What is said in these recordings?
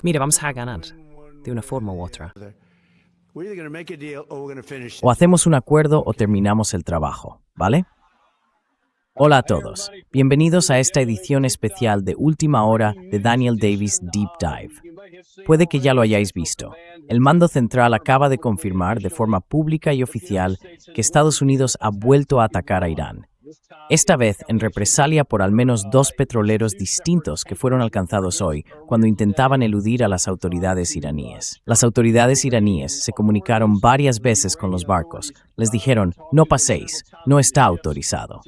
Mire, vamos a ganar, de una forma u otra. O hacemos un acuerdo o terminamos el trabajo, ¿vale? Hola a todos. Bienvenidos a esta edición especial de Última Hora de Daniel Davis Deep Dive. Puede que ya lo hayáis visto. El mando central acaba de confirmar de forma pública y oficial que Estados Unidos ha vuelto a atacar a Irán. Esta vez en represalia por al menos 2 petroleros distintos que fueron alcanzados hoy cuando intentaban eludir a las autoridades iraníes. Las autoridades iraníes se comunicaron varias veces con los barcos. Les dijeron, no paséis, no está autorizado.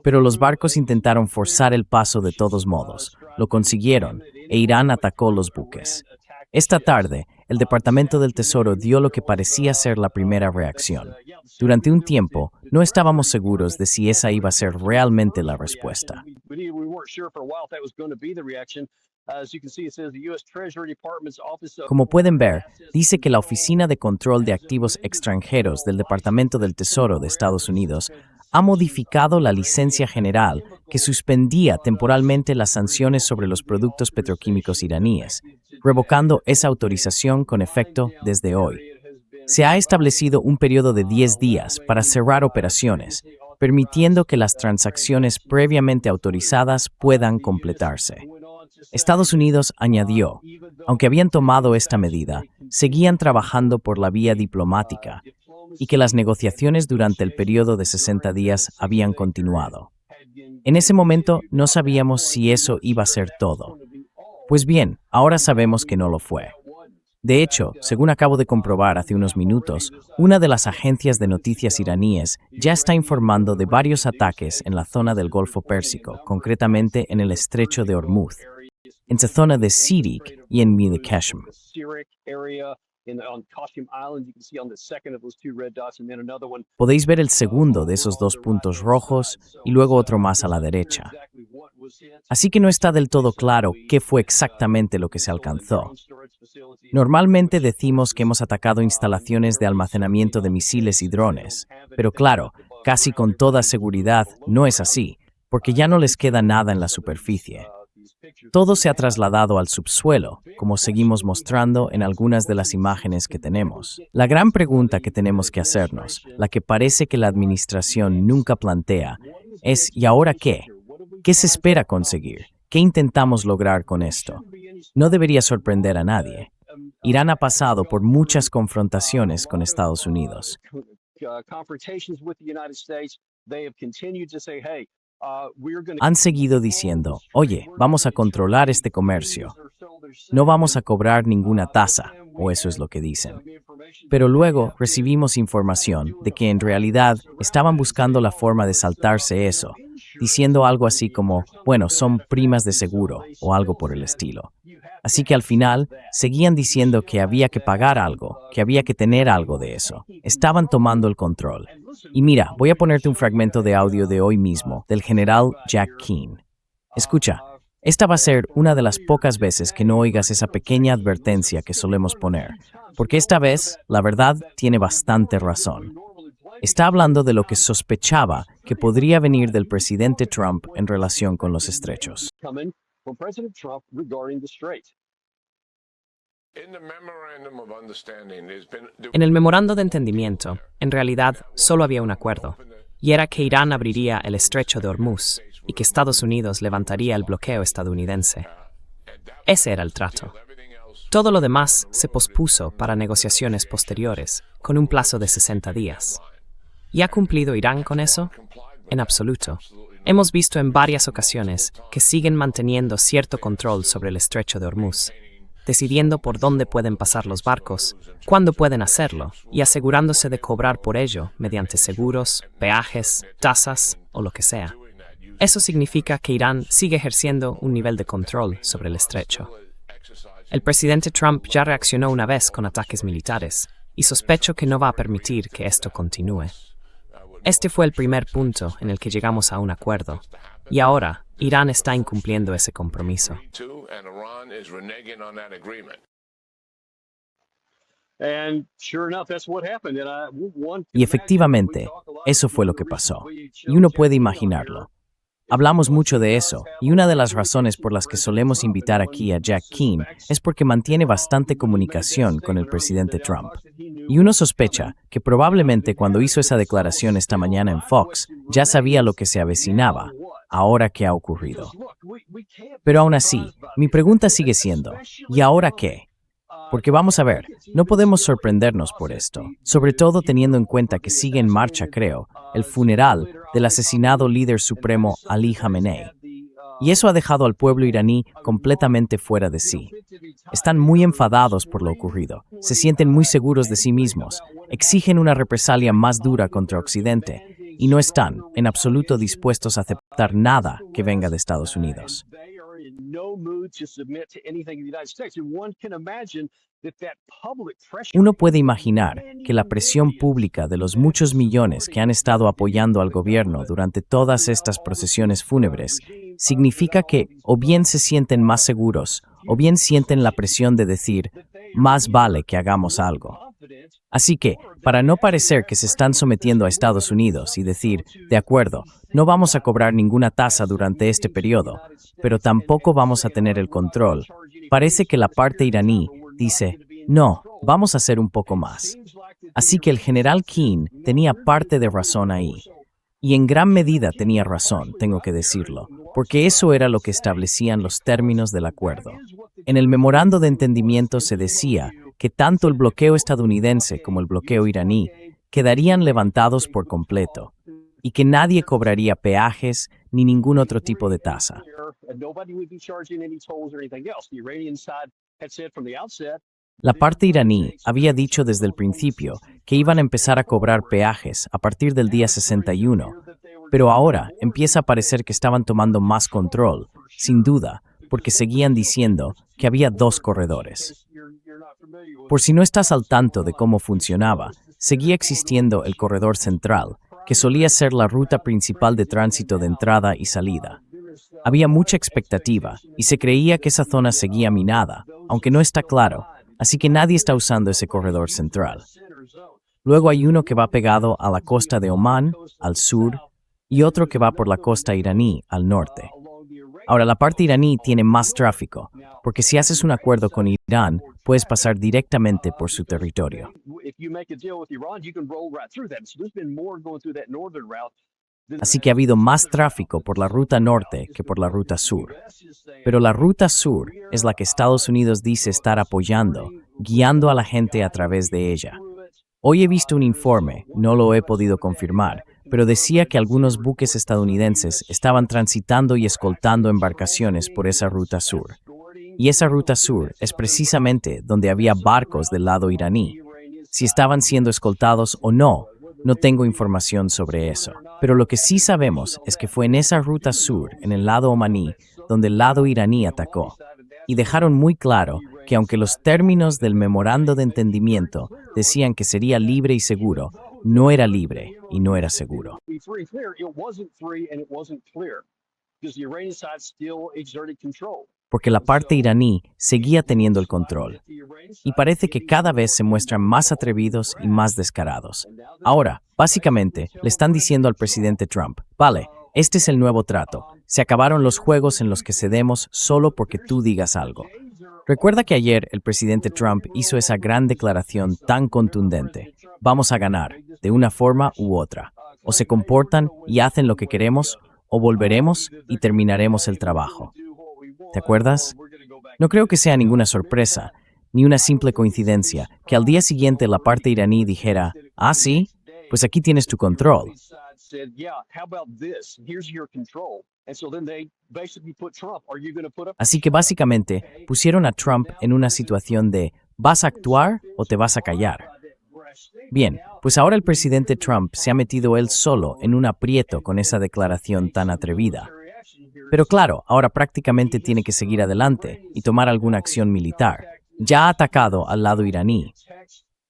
Pero los barcos intentaron forzar el paso de todos modos. Lo consiguieron e Irán atacó los buques. Esta tarde, el Departamento del Tesoro dio lo que parecía ser la primera reacción. Durante un tiempo, no estábamos seguros de si esa iba a ser realmente la respuesta. Como pueden ver, dice que la Oficina de Control de Activos Extranjeros del Departamento del Tesoro de Estados Unidos ha modificado la licencia general que suspendía temporalmente las sanciones sobre los productos petroquímicos iraníes, revocando esa autorización con efecto desde hoy. Se ha establecido un periodo de 10 días para cerrar operaciones, permitiendo que las transacciones previamente autorizadas puedan completarse. Estados Unidos añadió, aunque habían tomado esta medida, seguían trabajando por la vía diplomática y que las negociaciones durante el periodo de 60 días habían continuado. En ese momento no sabíamos si eso iba a ser todo. Pues bien, ahora sabemos que no lo fue. De hecho, según acabo de comprobar hace unos minutos, una de las agencias de noticias iraníes ya está informando de varios ataques en la zona del Golfo Pérsico, concretamente en el Estrecho de Hormuz, en la zona de Sirik y en Midekeshem. Podéis ver el segundo de esos 2 puntos rojos y luego otro más a la derecha. Así que no está del todo claro qué fue exactamente lo que se alcanzó. Normalmente decimos que hemos atacado instalaciones de almacenamiento de misiles y drones, pero claro, casi con toda seguridad no es así, porque ya no les queda nada en la superficie. Todo se ha trasladado al subsuelo, como seguimos mostrando en algunas de las imágenes que tenemos. La gran pregunta que tenemos que hacernos, la que parece que la administración nunca plantea, es ¿y ahora qué? ¿Qué se espera conseguir? ¿Qué intentamos lograr con esto? No debería sorprender a nadie. Irán ha pasado por muchas confrontaciones con Estados Unidos. Han seguido diciendo, oye, vamos a controlar este comercio. No vamos a cobrar ninguna tasa, o eso es lo que dicen. Pero luego recibimos información de que en realidad estaban buscando la forma de saltarse eso, diciendo algo así como, bueno, son primas de seguro, o algo por el estilo. Así que al final, seguían diciendo que había que pagar algo, que había que tener algo de eso. Estaban tomando el control. Y mira, voy a ponerte un fragmento de audio de hoy mismo, del general Jack Keane. Escucha, esta va a ser una de las pocas veces que no oigas esa pequeña advertencia que solemos poner, porque esta vez, la verdad, tiene bastante razón. Está hablando de lo que sospechaba que podría venir del presidente Trump en relación con los estrechos. En el memorando de entendimiento, en realidad, solo había un acuerdo, y era que Irán abriría el Estrecho de Hormuz y que Estados Unidos levantaría el bloqueo estadounidense. Ese era el trato. Todo lo demás se pospuso para negociaciones posteriores, con un plazo de 60 días. ¿Y ha cumplido Irán con eso? En absoluto. Hemos visto en varias ocasiones que siguen manteniendo cierto control sobre el Estrecho de Hormuz, decidiendo por dónde pueden pasar los barcos, cuándo pueden hacerlo, y asegurándose de cobrar por ello mediante seguros, peajes, tasas o lo que sea. Eso significa que Irán sigue ejerciendo un nivel de control sobre el estrecho. El presidente Trump ya reaccionó una vez con ataques militares, y sospecho que no va a permitir que esto continúe. Este fue el primer punto en el que llegamos a un acuerdo, y ahora Irán está incumpliendo ese compromiso. Y efectivamente, eso fue lo que pasó. Y uno puede imaginarlo. Hablamos mucho de eso, y una de las razones por las que solemos invitar aquí a Jack Keane es porque mantiene bastante comunicación con el presidente Trump. Y uno sospecha que probablemente cuando hizo esa declaración esta mañana en Fox, ya sabía lo que se avecinaba, ahora que ha ocurrido. Pero aún así, mi pregunta sigue siendo, ¿y ahora qué? Porque vamos a ver, no podemos sorprendernos por esto, sobre todo teniendo en cuenta que sigue en marcha, creo, el funeral del asesinado líder supremo Ali Khamenei. Y eso ha dejado al pueblo iraní completamente fuera de sí. Están muy enfadados por lo ocurrido, se sienten muy seguros de sí mismos, exigen una represalia más dura contra Occidente y no están en absoluto dispuestos a aceptar nada que venga de Estados Unidos. Uno puede imaginar que la presión pública de los muchos millones que han estado apoyando al gobierno durante todas estas procesiones fúnebres significa que o bien se sienten más seguros o bien sienten la presión de decir, más vale que hagamos algo. Así que, para no parecer que se están sometiendo a Estados Unidos y decir, de acuerdo, no vamos a cobrar ninguna tasa durante este periodo, pero tampoco vamos a tener el control, parece que la parte iraní dice, no, vamos a hacer un poco más. Así que el general Keane tenía parte de razón ahí. Y en gran medida tenía razón, tengo que decirlo, porque eso era lo que establecían los términos del acuerdo. En el memorando de entendimiento se decía que tanto el bloqueo estadounidense como el bloqueo iraní quedarían levantados por completo y que nadie cobraría peajes ni ningún otro tipo de tasa. La parte iraní había dicho desde el principio que iban a empezar a cobrar peajes a partir del día 61, pero ahora empieza a parecer que estaban tomando más control, sin duda, porque seguían diciendo que había dos corredores. Por si no estás al tanto de cómo funcionaba, seguía existiendo el corredor central, que solía ser la ruta principal de tránsito de entrada y salida. Había mucha expectativa y se creía que esa zona seguía minada, aunque no está claro, así que nadie está usando ese corredor central. Luego hay uno que va pegado a la costa de Omán, al sur, y otro que va por la costa iraní, al norte. Ahora, la parte iraní tiene más tráfico, porque si haces un acuerdo con Irán, puedes pasar directamente por su territorio. Así que ha habido más tráfico por la ruta norte que por la ruta sur. Pero la ruta sur es la que Estados Unidos dice estar apoyando, guiando a la gente a través de ella. Hoy he visto un informe, no lo he podido confirmar, pero decía que algunos buques estadounidenses estaban transitando y escoltando embarcaciones por esa ruta sur. Y esa ruta sur es precisamente donde había barcos del lado iraní. Si estaban siendo escoltados o no, no tengo información sobre eso. Pero lo que sí sabemos es que fue en esa ruta sur, en el lado omaní, donde el lado iraní atacó. Y dejaron muy claro que aunque los términos del memorando de entendimiento decían que sería libre y seguro, no era libre y no era seguro. Porque la parte iraní seguía teniendo el control. Y parece que cada vez se muestran más atrevidos y más descarados. Ahora, básicamente, le están diciendo al presidente Trump, vale, este es el nuevo trato. Se acabaron los juegos en los que cedemos solo porque tú digas algo. Recuerda que ayer el presidente Trump hizo esa gran declaración tan contundente. Vamos a ganar, de una forma u otra. O se comportan y hacen lo que queremos, o volveremos y terminaremos el trabajo. ¿Te acuerdas? No creo que sea ninguna sorpresa, ni una simple coincidencia, que al día siguiente la parte iraní dijera, ¿ah, sí? Pues aquí tienes tu control. Así que básicamente pusieron a Trump en una situación de ¿vas a actuar o te vas a callar? Bien, pues ahora el presidente Trump se ha metido él solo en un aprieto con esa declaración tan atrevida. Pero claro, ahora prácticamente tiene que seguir adelante y tomar alguna acción militar. Ya ha atacado al lado iraní.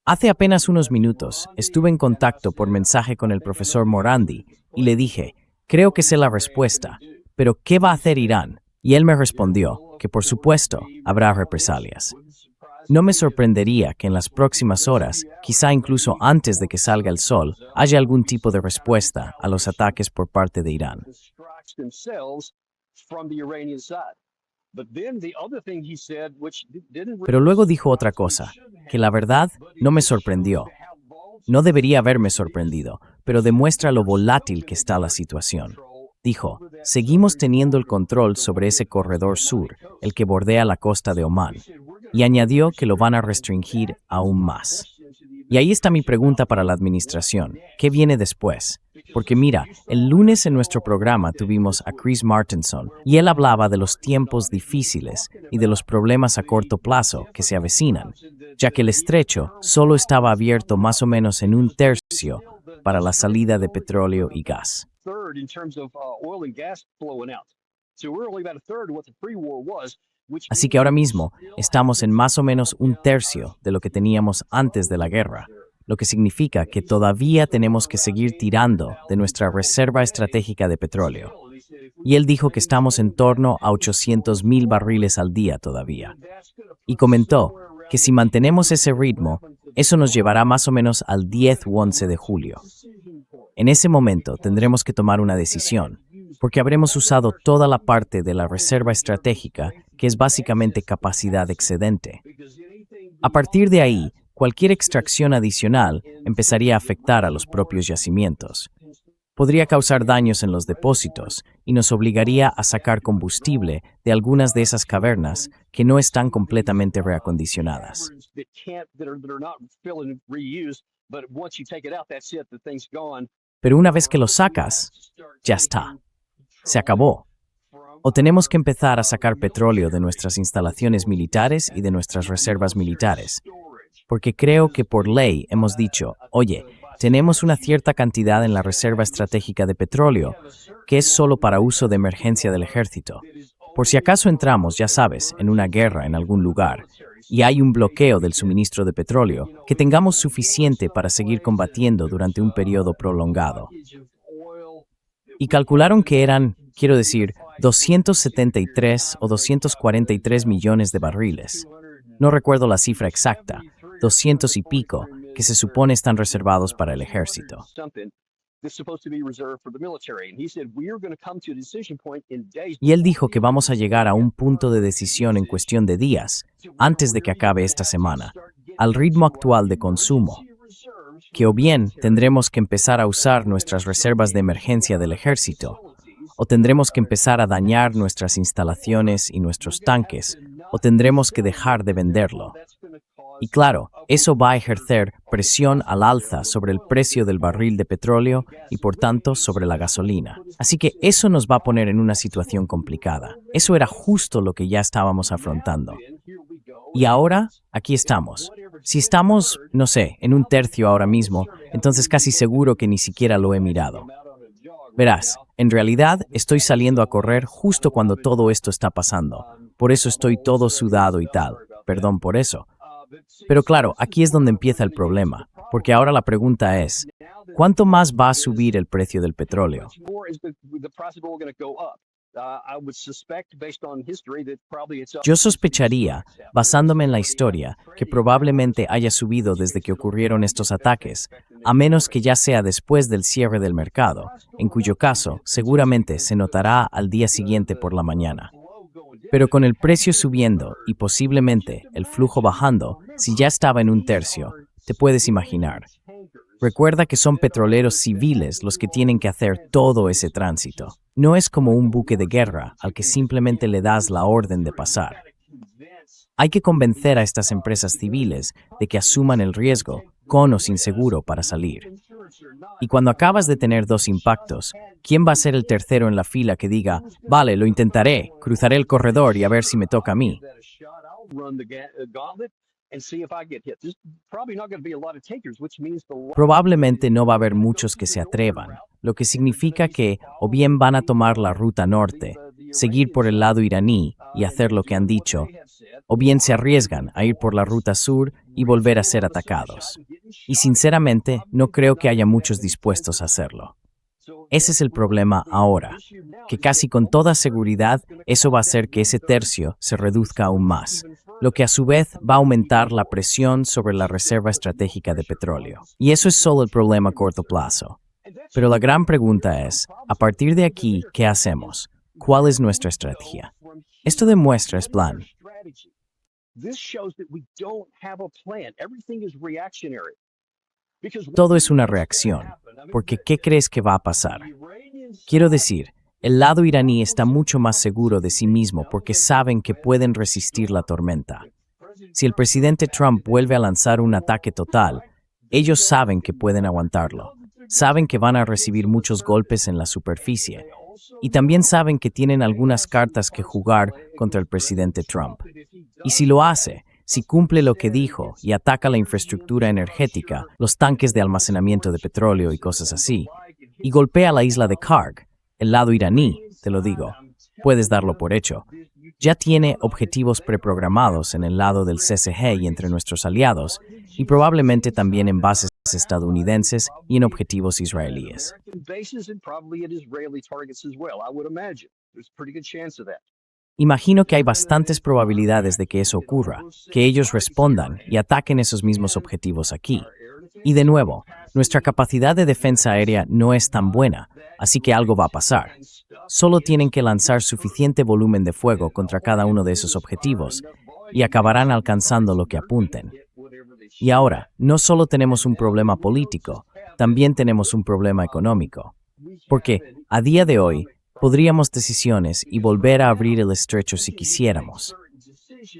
Hace apenas unos minutos estuve en contacto por mensaje con el profesor Morandi y le dije, creo que sé la respuesta, pero ¿qué va a hacer Irán? Y él me respondió que por supuesto habrá represalias. No me sorprendería que en las próximas horas, quizá incluso antes de que salga el sol, haya algún tipo de respuesta a los ataques por parte de Irán. Pero luego dijo otra cosa, que la verdad no me sorprendió. No debería haberme sorprendido, pero demuestra lo volátil que está la situación. Dijo, seguimos teniendo el control sobre ese corredor sur, el que bordea la costa de Omán, y añadió que lo van a restringir aún más. Y ahí está mi pregunta para la administración. ¿Qué viene después? Porque mira, el lunes en nuestro programa tuvimos a Chris Martenson y él hablaba de los tiempos difíciles y de los problemas a corto plazo que se avecinan, ya que el estrecho solo estaba abierto más o menos en un tercio para la salida de petróleo y gas. Así que ahora mismo estamos en más o menos un tercio de lo que teníamos antes de la guerra, lo que significa que todavía tenemos que seguir tirando de nuestra reserva estratégica de petróleo. Y él dijo que estamos en torno a 800,000 barriles al día todavía. Y comentó que si mantenemos ese ritmo, eso nos llevará más o menos al 10 u 11 de julio. En ese momento tendremos que tomar una decisión, porque habremos usado toda la parte de la reserva estratégica, que es básicamente capacidad excedente. A partir de ahí, cualquier extracción adicional empezaría a afectar a los propios yacimientos. Podría causar daños en los depósitos y nos obligaría a sacar combustible de algunas de esas cavernas que no están completamente reacondicionadas. Pero una vez que lo sacas, ya está. Se acabó. O tenemos que empezar a sacar petróleo de nuestras instalaciones militares y de nuestras reservas militares. Porque creo que por ley hemos dicho, oye, tenemos una cierta cantidad en la reserva estratégica de petróleo, que es solo para uso de emergencia del ejército. Por si acaso entramos, ya sabes, en una guerra en algún lugar, y hay un bloqueo del suministro de petróleo, que tengamos suficiente para seguir combatiendo durante un periodo prolongado. Y calcularon que eran, quiero decir, 273 o 243 millones de barriles. No recuerdo la cifra exacta, 200 y pico, que se supone están reservados para el ejército. Y él dijo que vamos a llegar a un punto de decisión en cuestión de días, antes de que acabe esta semana, al ritmo actual de consumo, que o bien tendremos que empezar a usar nuestras reservas de emergencia del ejército, o tendremos que empezar a dañar nuestras instalaciones y nuestros tanques, o tendremos que dejar de venderlo. Y claro, eso va a ejercer presión al alza sobre el precio del barril de petróleo y por tanto sobre la gasolina. Así que eso nos va a poner en una situación complicada. Eso era justo lo que ya estábamos afrontando. Y ahora, aquí estamos. Si estamos, no sé, en un tercio ahora mismo, entonces casi seguro que ni siquiera lo he mirado. Verás, en realidad estoy saliendo a correr justo cuando todo esto está pasando. Por eso estoy todo sudado y tal. Perdón por eso. Pero claro, aquí es donde empieza el problema, porque ahora la pregunta es, ¿cuánto más va a subir el precio del petróleo? Yo sospecharía, basándome en la historia, que probablemente haya subido desde que ocurrieron estos ataques, a menos que ya sea después del cierre del mercado, en cuyo caso seguramente se notará al día siguiente por la mañana. Pero con el precio subiendo y posiblemente el flujo bajando, si ya estaba en un tercio, te puedes imaginar. Recuerda que son petroleros civiles los que tienen que hacer todo ese tránsito. No es como un buque de guerra al que simplemente le das la orden de pasar. Hay que convencer a estas empresas civiles de que asuman el riesgo, con o sin seguro, para salir. Y cuando acabas de tener dos impactos, ¿quién va a ser el tercero en la fila que diga, vale, lo intentaré, cruzaré el corredor y a ver si me toca a mí? Probablemente no va a haber muchos que se atrevan, lo que significa que o bien van a tomar la ruta norte, seguir por el lado iraní y hacer lo que han dicho, o bien se arriesgan a ir por la ruta sur y volver a ser atacados. Y sinceramente, no creo que haya muchos dispuestos a hacerlo. Ese es el problema ahora, que casi con toda seguridad eso va a hacer que ese tercio se reduzca aún más, lo que a su vez va a aumentar la presión sobre la reserva estratégica de petróleo. Y eso es solo el problema a corto plazo. Pero la gran pregunta es, a partir de aquí, ¿qué hacemos? ¿Cuál es nuestra estrategia? Esto demuestra el plan. Todo es una reacción, porque ¿qué crees que va a pasar? Quiero decir, el lado iraní está mucho más seguro de sí mismo porque saben que pueden resistir la tormenta. Si el presidente Trump vuelve a lanzar un ataque total, ellos saben que pueden aguantarlo. Saben que van a recibir muchos golpes en la superficie. Y también saben que tienen algunas cartas que jugar contra el presidente Trump. Y si lo hace, si cumple lo que dijo y ataca la infraestructura energética, los tanques de almacenamiento de petróleo y cosas así, y golpea la isla de Karg, el lado iraní, te lo digo, puedes darlo por hecho, ya tiene objetivos preprogramados en el lado del CCG y entre nuestros aliados, y probablemente también en bases estadounidenses y en objetivos israelíes. Imagino que hay bastantes probabilidades de que eso ocurra, que ellos respondan y ataquen esos mismos objetivos aquí. Y de nuevo, nuestra capacidad de defensa aérea no es tan buena, así que algo va a pasar. Solo tienen que lanzar suficiente volumen de fuego contra cada uno de esos objetivos y acabarán alcanzando lo que apunten. Y ahora, no solo tenemos un problema político, también tenemos un problema económico. Porque, a día de hoy, podríamos decisiones y volver a abrir el estrecho si quisiéramos.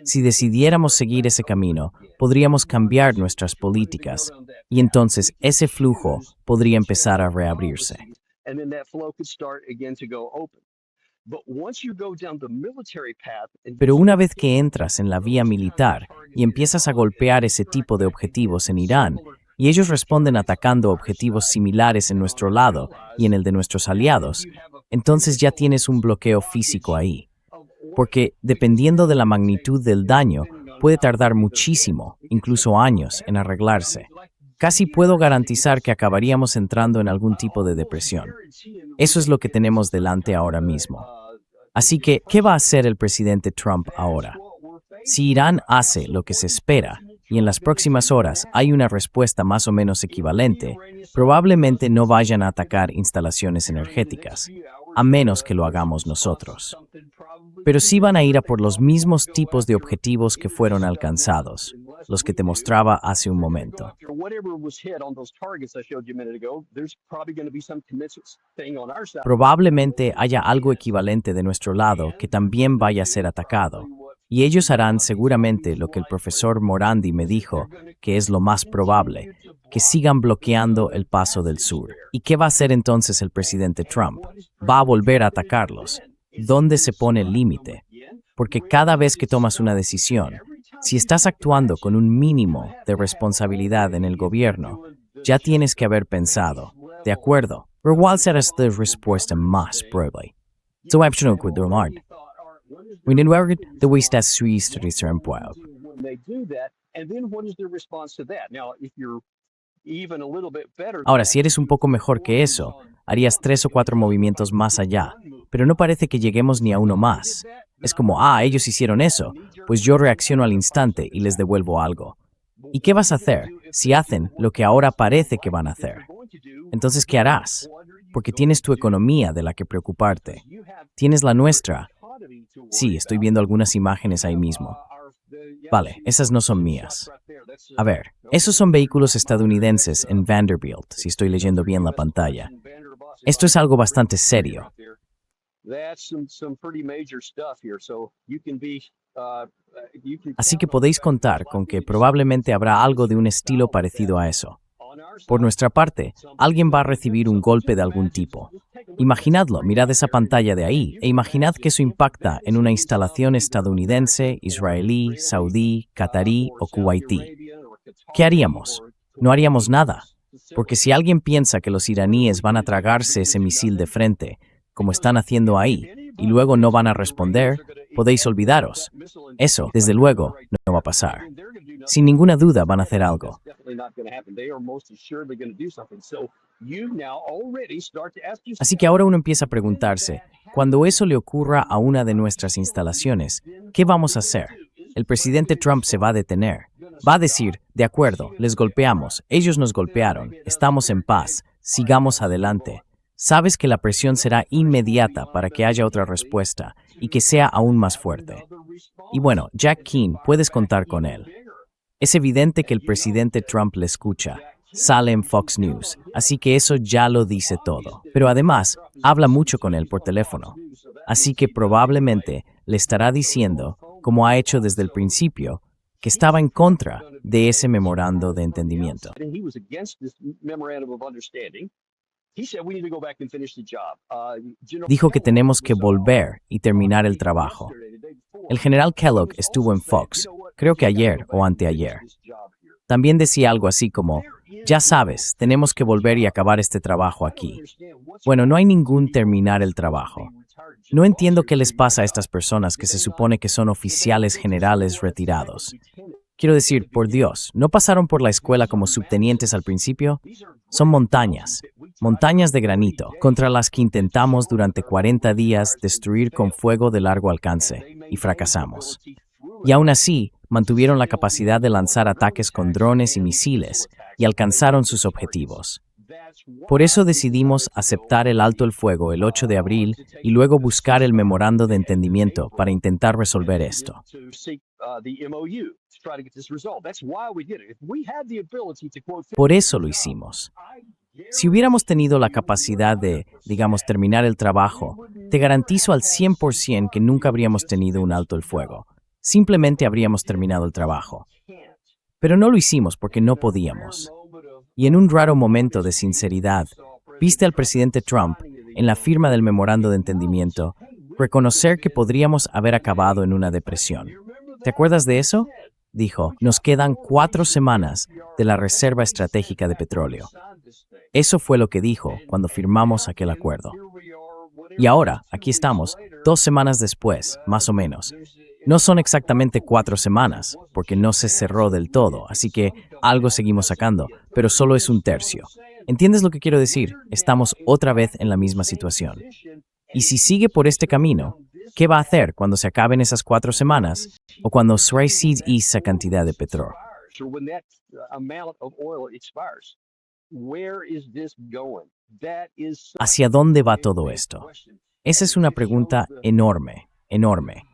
Si decidiéramos seguir ese camino, podríamos cambiar nuestras políticas y entonces ese flujo podría empezar a reabrirse. Pero una vez que entras en la vía militar y empiezas a golpear ese tipo de objetivos en Irán, y ellos responden atacando objetivos similares en nuestro lado y en el de nuestros aliados, entonces ya tienes un bloqueo físico ahí. Porque, dependiendo de la magnitud del daño, puede tardar muchísimo, incluso años, en arreglarse. Casi puedo garantizar que acabaríamos entrando en algún tipo de depresión. Eso es lo que tenemos delante ahora mismo. Así que, ¿qué va a hacer el presidente Trump ahora? Si Irán hace lo que se espera, y en las próximas horas hay una respuesta más o menos equivalente, probablemente no vayan a atacar instalaciones energéticas, a menos que lo hagamos nosotros. Pero sí van a ir a por los mismos tipos de objetivos que fueron alcanzados, los que te mostraba hace un momento. Probablemente haya algo equivalente de nuestro lado que también vaya a ser atacado. Y ellos harán seguramente lo que el profesor Morandi me dijo, que es lo más probable, que sigan bloqueando el paso del sur. ¿Y qué va a hacer entonces el presidente Trump? Va a volver a atacarlos. ¿Dónde se pone el límite? Porque cada vez que tomas una decisión, si estás actuando con un mínimo de responsabilidad en el gobierno, ya tienes que haber pensado, ¿de acuerdo? Pero ¿cuál será la respuesta más probable? So, optional with the remark. Ahora, si eres un poco mejor que eso, harías 3 o 4 movimientos más allá, pero no parece que lleguemos ni a uno más. Es como, ellos hicieron eso, pues yo reacciono al instante y les devuelvo algo. ¿Y qué vas a hacer si hacen lo que ahora parece que van a hacer? Entonces, ¿qué harás? Porque tienes tu economía de la que preocuparte. Tienes la nuestra. Sí, estoy viendo algunas imágenes ahí mismo. Vale, esas no son mías. A ver, esos son vehículos estadounidenses en Vanderbilt, si estoy leyendo bien la pantalla. Esto es algo bastante serio. Así que podéis contar con que probablemente habrá algo de un estilo parecido a eso. Por nuestra parte, alguien va a recibir un golpe de algún tipo. Imaginadlo, mirad esa pantalla de ahí e imaginad que eso impacta en una instalación estadounidense, israelí, saudí, catarí o kuwaití. ¿Qué haríamos? No haríamos nada, porque si alguien piensa que los iraníes van a tragarse ese misil de frente, como están haciendo ahí, y luego no van a responder, podéis olvidaros. Eso, desde luego, no va a pasar. Sin ninguna duda van a hacer algo. Así que ahora uno empieza a preguntarse, cuando eso le ocurra a una de nuestras instalaciones, ¿qué vamos a hacer? El presidente Trump se va a detener. Va a decir, de acuerdo, les golpeamos, ellos nos golpearon, estamos en paz, sigamos adelante. Sabes que la presión será inmediata para que haya otra respuesta y que sea aún más fuerte. Y bueno, Jack Keane, puedes contar con él. Es evidente que el presidente Trump le escucha. Sale en Fox News, así que eso ya lo dice todo. Pero además, habla mucho con él por teléfono. Así que probablemente le estará diciendo, como ha hecho desde el principio, que estaba en contra de ese memorando de entendimiento. Dijo que tenemos que volver y terminar el trabajo. El general Kellogg estuvo en Fox, creo que ayer o anteayer. También decía algo así como, ya sabes, tenemos que volver y acabar este trabajo aquí. Bueno, no hay ningún terminar el trabajo. No entiendo qué les pasa a estas personas que se supone que son oficiales generales retirados. Quiero decir, por Dios, ¿no pasaron por la escuela como subtenientes al principio? Son montañas, montañas de granito, contra las que intentamos durante 40 días destruir con fuego de largo alcance, y fracasamos. Y aún así, mantuvieron la capacidad de lanzar ataques con drones y misiles, y alcanzaron sus objetivos. Por eso decidimos aceptar el alto el fuego el 8 de abril y luego buscar el memorando de entendimiento para intentar resolver esto. Por eso lo hicimos. Si hubiéramos tenido la capacidad de, digamos, terminar el trabajo, te garantizo al 100% que nunca habríamos tenido un alto el fuego. Simplemente habríamos terminado el trabajo. Pero no lo hicimos porque no podíamos. Y en un raro momento de sinceridad, viste al presidente Trump, en la firma del memorando de entendimiento, reconocer que podríamos haber acabado en una depresión. ¿Te acuerdas de eso? Dijo, nos quedan 4 semanas de la Reserva Estratégica de Petróleo. Eso fue lo que dijo cuando firmamos aquel acuerdo. Y ahora, aquí estamos, 2 semanas después, más o menos. No son exactamente 4 semanas, porque no se cerró del todo, así que algo seguimos sacando, pero solo es un tercio. ¿Entiendes lo que quiero decir? Estamos otra vez en la misma situación. Y si sigue por este camino, ¿qué va a hacer cuando se acaben esas 4 semanas o cuando se receda esa cantidad de petróleo? ¿Hacia dónde va todo esto? Esa es una pregunta enorme, enorme.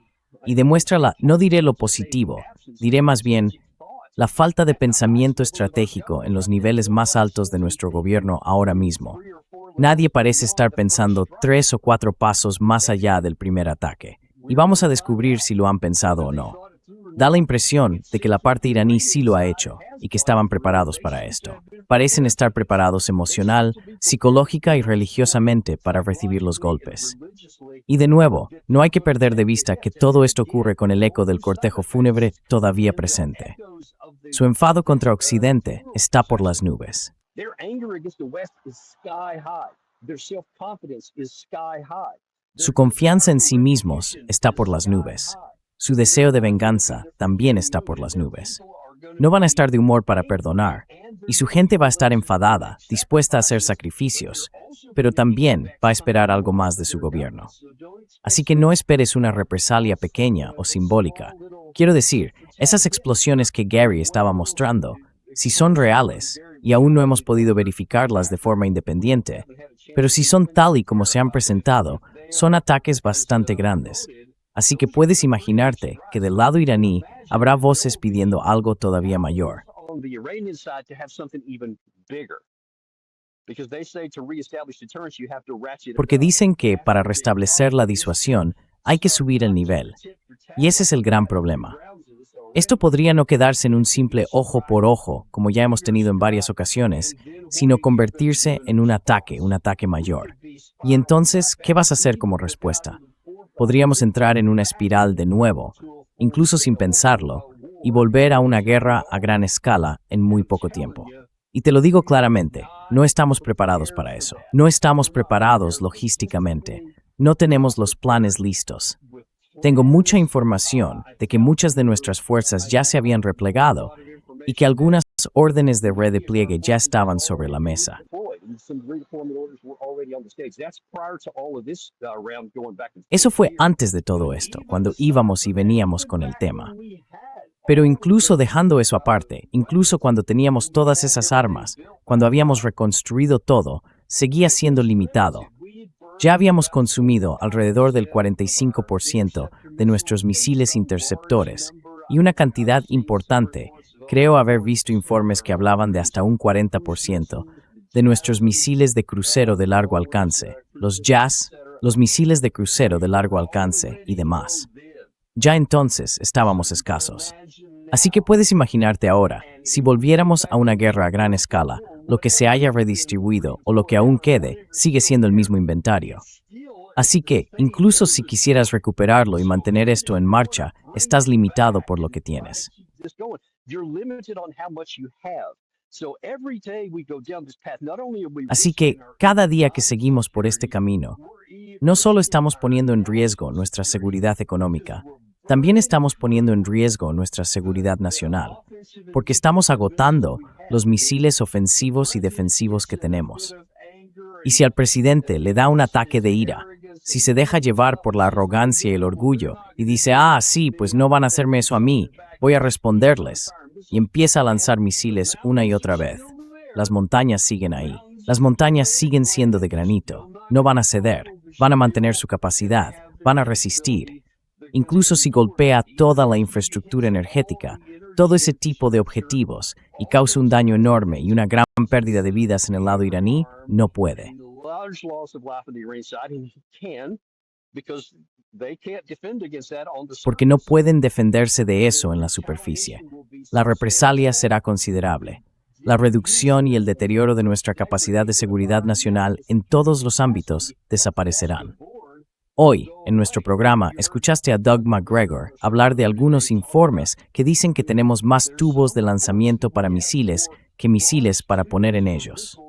Y demuestra no diré lo positivo, diré más bien la falta de pensamiento estratégico en los niveles más altos de nuestro gobierno ahora mismo. Nadie parece estar pensando 3 o 4 pasos más allá del primer ataque. Y vamos a descubrir si lo han pensado o no. Da la impresión de que la parte iraní sí lo ha hecho y que estaban preparados para esto. Parecen estar preparados emocional, psicológica y religiosamente para recibir los golpes. Y de nuevo, no hay que perder de vista que todo esto ocurre con el eco del cortejo fúnebre todavía presente. Su enfado contra Occidente está por las nubes. Su confianza en sí mismos está por las nubes. Su deseo de venganza también está por las nubes. No van a estar de humor para perdonar, y su gente va a estar enfadada, dispuesta a hacer sacrificios, pero también va a esperar algo más de su gobierno. Así que no esperes una represalia pequeña o simbólica. Quiero decir, esas explosiones que Gary estaba mostrando, si son reales, y aún no hemos podido verificarlas de forma independiente, pero si son tal y como se han presentado, son ataques bastante grandes. Así que puedes imaginarte que del lado iraní habrá voces pidiendo algo todavía mayor. Porque dicen que para restablecer la disuasión hay que subir el nivel. Y ese es el gran problema. Esto podría no quedarse en un simple ojo por ojo, como ya hemos tenido en varias ocasiones, sino convertirse en un ataque mayor. Y entonces, ¿qué vas a hacer como respuesta? Podríamos entrar en una espiral de nuevo, incluso sin pensarlo, y volver a una guerra a gran escala en muy poco tiempo. Y te lo digo claramente, no estamos preparados para eso. No estamos preparados logísticamente. No tenemos los planes listos. Tengo mucha información de que muchas de nuestras fuerzas ya se habían replegado y que algunas órdenes de repliegue ya estaban sobre la mesa. Eso fue antes de todo esto, cuando íbamos y veníamos con el tema. Pero incluso dejando eso aparte, incluso cuando teníamos todas esas armas, cuando habíamos reconstruido todo, seguía siendo limitado. Ya habíamos consumido alrededor del 45% de nuestros misiles interceptores y una cantidad importante, creo haber visto informes que hablaban de hasta un 40%, de nuestros misiles de crucero de largo alcance, los JAS, los misiles de crucero de largo alcance y demás. Ya entonces estábamos escasos. Así que puedes imaginarte ahora, si volviéramos a una guerra a gran escala, lo que se haya redistribuido o lo que aún quede sigue siendo el mismo inventario. Así que, incluso si quisieras recuperarlo y mantener esto en marcha, estás limitado por lo que tienes. Así que, cada día que seguimos por este camino, no solo estamos poniendo en riesgo nuestra seguridad económica, también estamos poniendo en riesgo nuestra seguridad nacional, porque estamos agotando los misiles ofensivos y defensivos que tenemos. Y si al presidente le da un ataque de ira, si se deja llevar por la arrogancia y el orgullo y dice, sí, pues no van a hacerme eso a mí, voy a responderles, y empieza a lanzar misiles una y otra vez, las montañas siguen ahí. Las montañas siguen siendo de granito, no van a ceder, van a mantener su capacidad, van a resistir. Incluso si golpea toda la infraestructura energética, todo ese tipo de objetivos, y causa un daño enorme y una gran pérdida de vidas en el lado iraní, no puede. Porque no pueden defenderse de eso en la superficie. La represalia será considerable. La reducción y el deterioro de nuestra capacidad de seguridad nacional en todos los ámbitos desaparecerán. Hoy, en nuestro programa, escuchaste a Doug McGregor hablar de algunos informes que dicen que tenemos más tubos de lanzamiento para misiles que misiles para poner en ellos.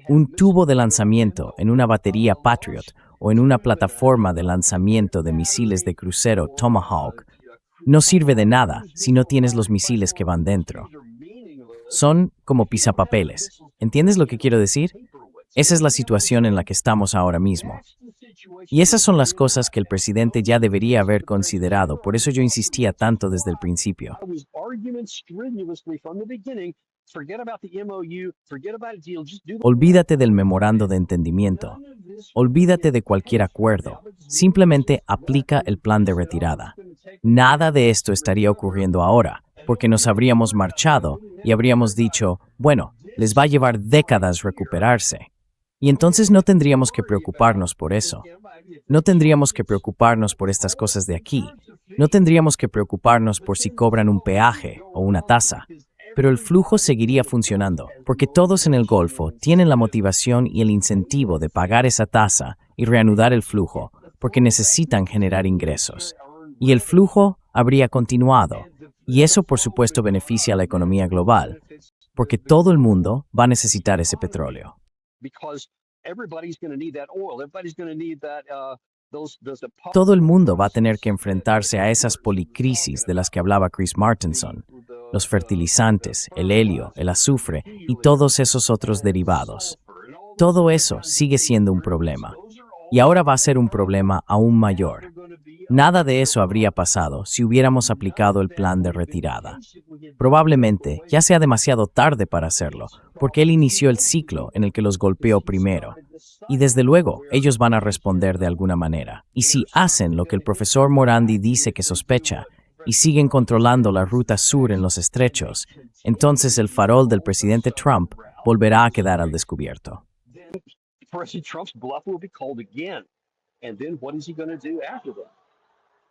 Un tubo de lanzamiento en una batería Patriot o en una plataforma de lanzamiento de misiles de crucero Tomahawk no sirve de nada si no tienes los misiles que van dentro. Son como pisapapeles. ¿Entiendes lo que quiero decir? Esa es la situación en la que estamos ahora mismo. Y esas son las cosas que el presidente ya debería haber considerado, por eso yo insistía tanto desde el principio. Olvídate del memorando de entendimiento. Olvídate de cualquier acuerdo. Simplemente aplica el plan de retirada. Nada de esto estaría ocurriendo ahora, porque nos habríamos marchado y habríamos dicho, bueno, les va a llevar décadas recuperarse. Y entonces no tendríamos que preocuparnos por eso. No tendríamos que preocuparnos por estas cosas de aquí. No tendríamos que preocuparnos por si cobran un peaje o una tasa. Pero el flujo seguiría funcionando, porque todos en el Golfo tienen la motivación y el incentivo de pagar esa tasa y reanudar el flujo, porque necesitan generar ingresos. Y el flujo habría continuado. Y eso, por supuesto, beneficia a la economía global, porque todo el mundo va a necesitar ese petróleo. Todo el mundo va a tener que enfrentarse a esas policrisis de las que hablaba Chris Martenson, los fertilizantes, el helio, el azufre y todos esos otros derivados. Todo eso sigue siendo un problema. Y ahora va a ser un problema aún mayor. Nada de eso habría pasado si hubiéramos aplicado el plan de retirada. Probablemente ya sea demasiado tarde para hacerlo, porque él inició el ciclo en el que los golpeó primero. Y desde luego, ellos van a responder de alguna manera. Y si hacen lo que el profesor Morandi dice que sospecha, y siguen controlando la ruta sur en los estrechos, entonces el farol del presidente Trump volverá a quedar al descubierto.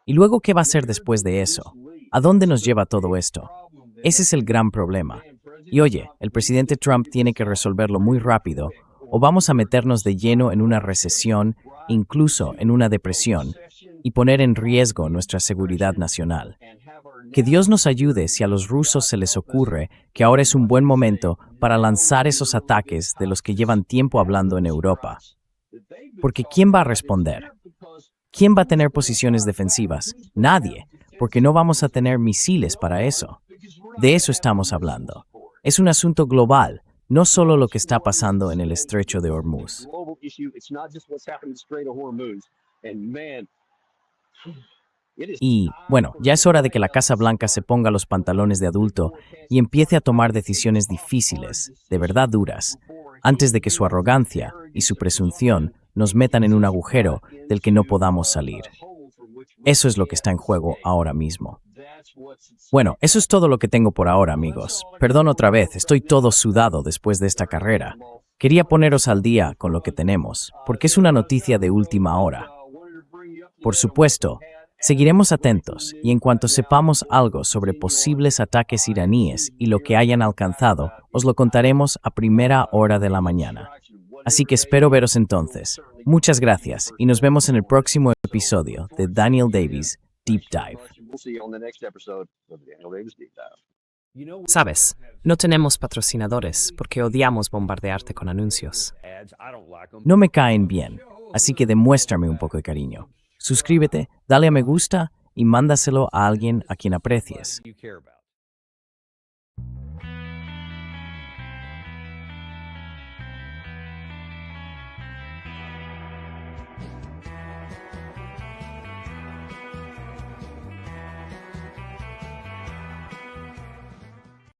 ¿Y luego qué va a hacer después de eso? ¿A dónde nos lleva todo esto? Ese es el gran problema. Y oye, el presidente Trump tiene que resolverlo muy rápido, o vamos a meternos de lleno en una recesión, incluso en una depresión, y poner en riesgo nuestra seguridad nacional. Que Dios nos ayude si a los rusos se les ocurre que ahora es un buen momento para lanzar esos ataques de los que llevan tiempo hablando en Europa. Porque ¿quién va a responder? ¿Quién va a tener posiciones defensivas? Nadie, porque no vamos a tener misiles para eso. De eso estamos hablando. Es un asunto global, no solo lo que está pasando en el estrecho de Hormuz. Y, bueno, ya es hora de que la Casa Blanca se ponga los pantalones de adulto y empiece a tomar decisiones difíciles, de verdad duras, antes de que su arrogancia y su presunción nos metan en un agujero del que no podamos salir. Eso es lo que está en juego ahora mismo. Bueno, eso es todo lo que tengo por ahora, amigos. Perdón otra vez, estoy todo sudado después de esta carrera. Quería poneros al día con lo que tenemos, porque es una noticia de última hora. Por supuesto, seguiremos atentos y en cuanto sepamos algo sobre posibles ataques iraníes y lo que hayan alcanzado, os lo contaremos a primera hora de la mañana. Así que espero veros entonces. Muchas gracias y nos vemos en el próximo episodio de Daniel Davies Deep Dive. Sabes, no tenemos patrocinadores porque odiamos bombardearte con anuncios. No me caen bien, así que demuéstrame un poco de cariño. Suscríbete, dale a me gusta y mándaselo a alguien a quien aprecies.